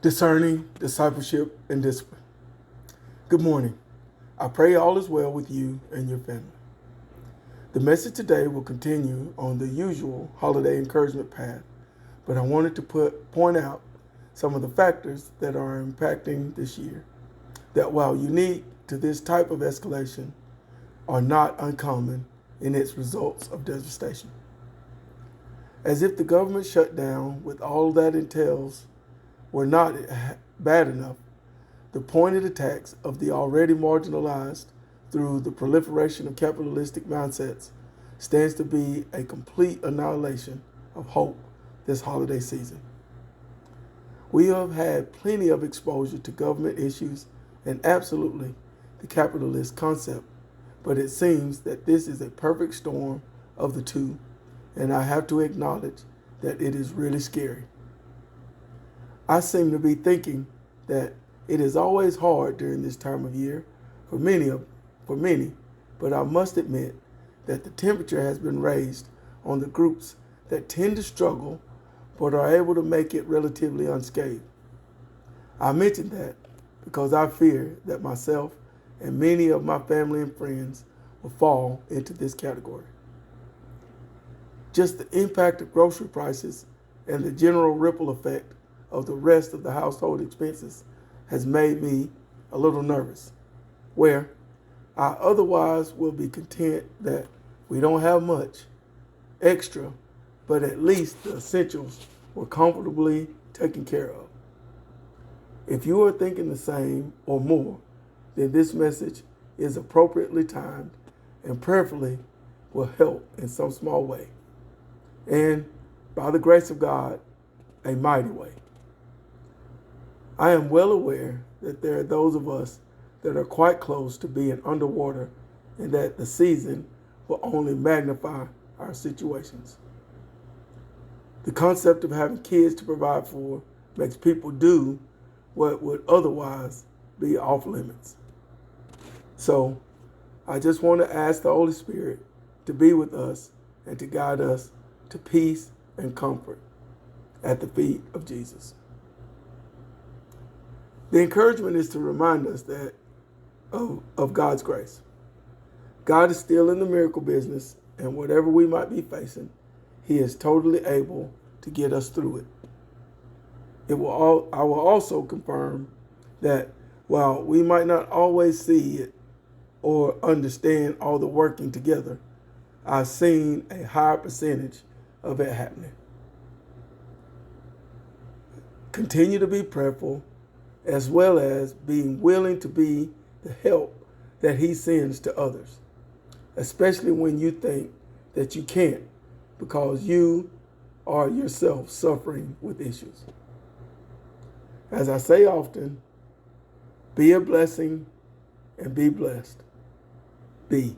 Discerning Discipleship and Discipline. Good morning. I pray all is well with you and your family. The message today will continue on the usual holiday encouragement path, but I wanted to point out some of the factors that are impacting this year that, while unique to this type of escalation, are not uncommon in its results of devastation. As if the government shutdown, with all that entails, were not bad enough, the pointed attacks of the already marginalized through the proliferation of capitalistic mindsets stands to be a complete annihilation of hope this holiday season. We have had plenty of exposure to government issues and absolutely the capitalist concept, but it seems that this is a perfect storm of the two, and I have to acknowledge that it is really scary. I seem to be thinking that it is always hard during this time of year for many, but I must admit that the temperature has been raised on the groups that tend to struggle but are able to make it relatively unscathed. I mention that because I fear that myself and many of my family and friends will fall into this category. Just the impact of grocery prices and the general ripple effect of the rest of the household expenses has made me a little nervous, where I otherwise will be content that we don't have much extra, but at least the essentials were comfortably taken care of. If you are thinking the same or more, then this message is appropriately timed and prayerfully will help in some small way, and by the grace of God, a mighty way. I am well aware that there are those of us that are quite close to being underwater and that the season will only magnify our situations. The concept of having kids to provide for makes people do what would otherwise be off limits. So I just want to ask the Holy Spirit to be with us and to guide us to peace and comfort at the feet of Jesus. The encouragement is to remind us that of God's grace. God is still in the miracle business, and whatever we might be facing, He is totally able to get us through it. I will also confirm that while we might not always see it or understand all the working together, I've seen a higher percentage of it happening. Continue to be prayerful, as well as being willing to be the help that He sends to others, especially when you think that you can't because you are yourself suffering with issues. As I say often, be a blessing and be blessed. Be.